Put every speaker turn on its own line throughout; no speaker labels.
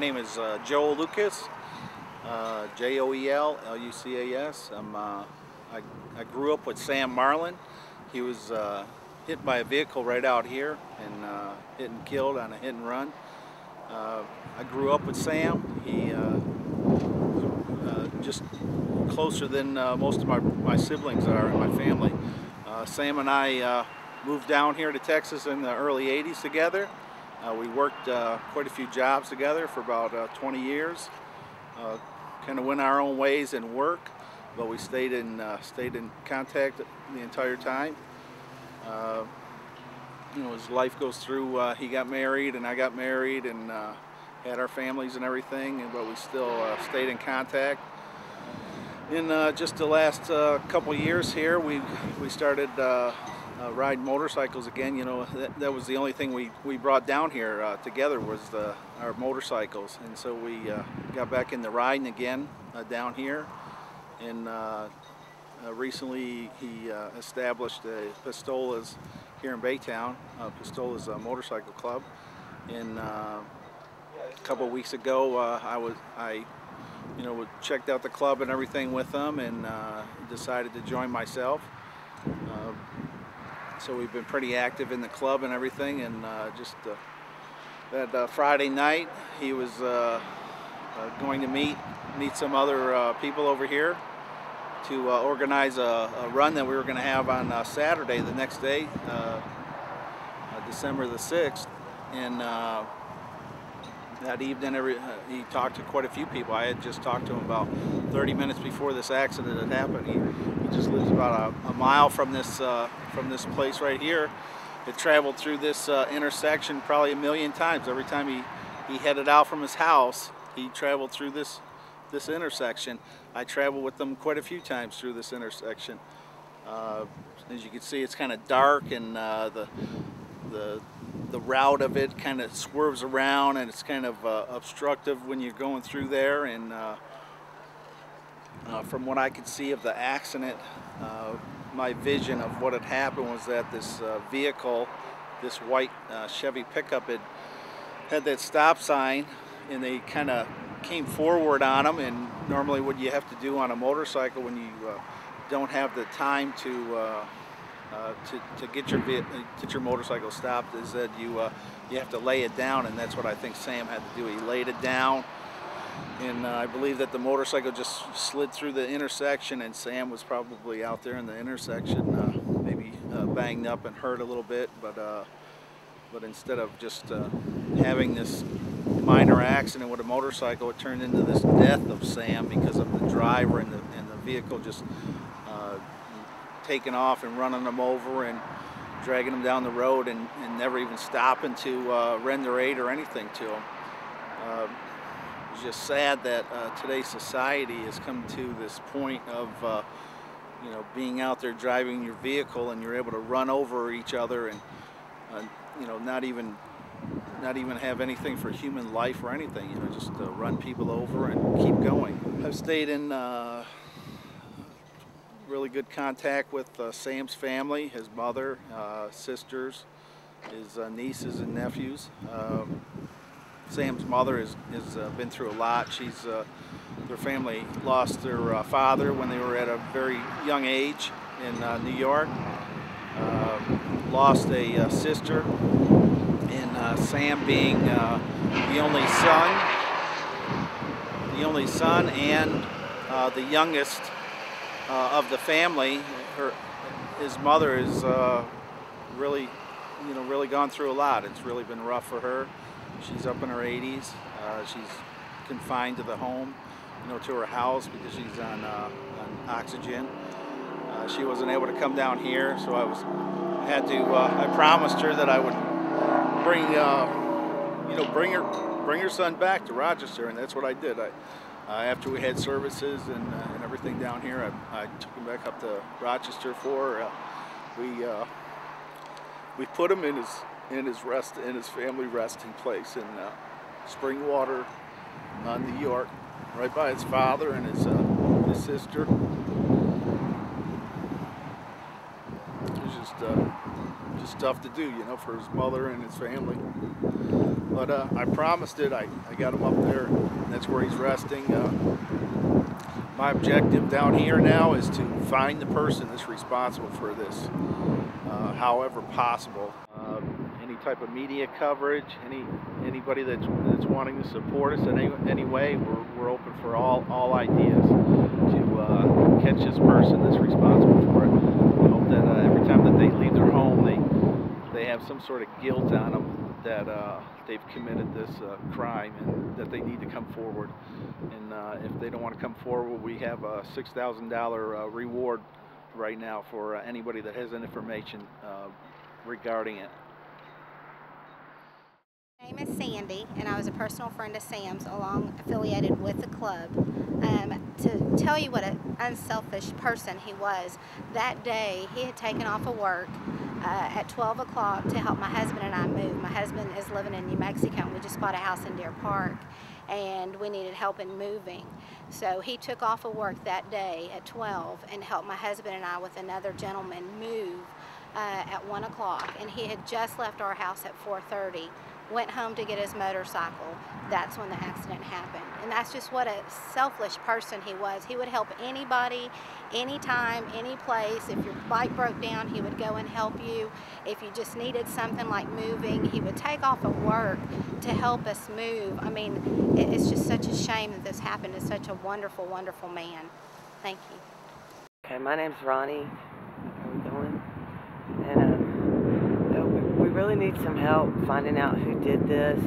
name is Joel Lucas, Joel Lucas. I grew up with Sam Marlin. He was hit by a vehicle right out here and hit and killed on a hit and run. I grew up with Sam. He was just closer than most of my siblings are in my family. Sam and I moved down here to Texas in the early 80s together. We worked quite a few jobs together for about 20 years. Kind of went our own ways in work, but we stayed in contact the entire time. You know, as life goes through, he got married and I got married and had our families and everything, but we still stayed in contact. In just the last couple years here, we started riding motorcycles again. You know, that was the only thing we brought down here together was our motorcycles, and so we got back into riding again down here. And recently he established Pistola's here in Baytown, Pistola's motorcycle club. And a couple of weeks ago I checked out the club and everything with them, and decided to join myself. So we've been pretty active in the club and everything, and just that Friday night he was going to meet some other people over here to organize a run that we were going to have on Saturday, the next day, December the 6th. And that evening he talked to quite a few people. I had just talked to him about 30 minutes before this accident had happened. He just lives about a mile from this place right here. It traveled through this intersection probably a million times. Every time he headed out from his house, he traveled through this intersection. I traveled with them quite a few times through this intersection. As you can see, it's kind of dark, and the route of it kind of swerves around, and it's kind of obstructive when you're going through there. And from what I could see of the accident, my vision of what had happened was that this vehicle, this white Chevy pickup, had that stop sign, and they kind of came forward on them. And normally what you have to do on a motorcycle when you don't have the time to get your motorcycle stopped is that you have to lay it down, and that's what I think Sam had to do. He laid it down, and I believe that the motorcycle just slid through the intersection, and Sam was probably out there in the intersection, maybe banged up and hurt a little bit, but instead of just having this minor accident with a motorcycle, it turned into this death of Sam because of the driver and the vehicle just taking off and running them over and dragging them down the road, and never even stopping to render aid or anything to them. It's just sad that today's society has come to this point of being out there driving your vehicle and you're able to run over each other and not even have anything for human life or anything. Just run people over and keep going. I've stayed in really good contact with Sam's family, his mother, sisters, his nieces and nephews. Sam's mother has been through a lot. Their family lost their father when they were at a very young age in New York. Lost a sister, and Sam being the only son and the youngest of the family. His mother is really gone through a lot. It's really been rough for her. She's up in her 80s. She's confined to the home, to her house, because she's on oxygen. She wasn't able to come down here, so I promised her that I would bring her son back to Rochester, and that's what I did. After we had services and everything down here, I took him back up to Rochester for her. We put him in his family resting place in Springwater, New York, right by his father and his sister. It was just tough to do, for his mother and his family. But I promised it. I got him up there, and that's where he's resting. My objective down here now is to find the person that's responsible for this, however possible. Any type of media coverage, anybody that's wanting to support us in any way, we're open for all ideas to catch this person that's responsible for it. I hope that every time that they leave their home, they have some sort of guilt on them that they've committed this crime and that they need to come forward. And if they don't want to come forward, we have a $6,000 reward right now for anybody that has any information regarding it.
My name is Sandy, and I was a personal friend of Sam's, affiliated with the club. To tell you what an unselfish person he was, that day he had taken off of work at 12 o'clock to help my husband and I move. My husband is living in New Mexico, and we just bought a house in Deer Park, and we needed help in moving. So he took off of work that day at 12 and helped my husband and I with another gentleman move at 1 o'clock, and he had just left our house at 4:30. Went home to get his motorcycle. That's when the accident happened. And that's just what a selfish person he was. He would help anybody, anytime, any place. If your bike broke down, he would go and help you. If you just needed something like moving, he would take off of work to help us move. I mean, it's just such a shame that this happened to such a wonderful, wonderful man. Thank you.
Okay, my name's Ronnie. How are we doing? And we really need some help finding out who did this.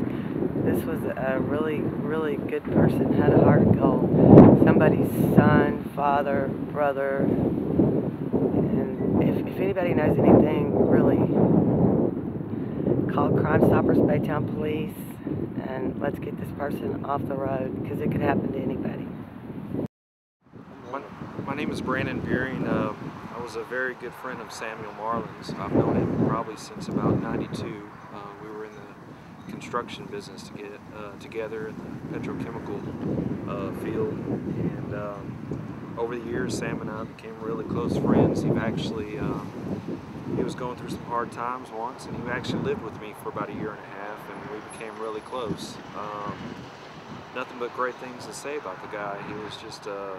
This was a really, really good person, had a heart of gold. Somebody's son, father, brother. And if anybody knows anything, really, call Crime Stoppers Baytown Police and let's get this person off the road, because it could happen to anybody.
My name is Brandon Beering. I was a very good friend of Samuel Marlin's. I've known him probably since about '92. We were in the construction business together in the petrochemical field, and over the years Sam and I became really close friends. He was going through some hard times once, and he actually lived with me for about a year and a half, and we became really close. Nothing but great things to say about the guy. He was just a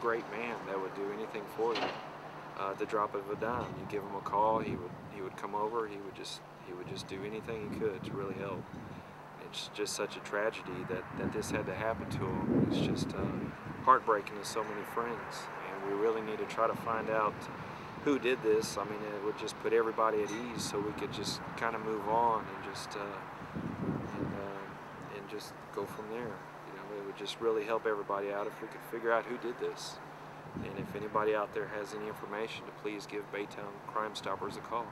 great man that would do anything for you. At the drop of a dime, you give him a call, he would come over. He would just do anything he could to really help. It's just such a tragedy that this had to happen to him. It's just heartbreaking to so many friends, and we really need to try to find out who did this. I mean, it would just put everybody at ease, so we could just kind of move on and just go from there. You know, it would just really help everybody out if we could figure out who did this. And if anybody out there has any information, to please give Baytown Crime Stoppers a call.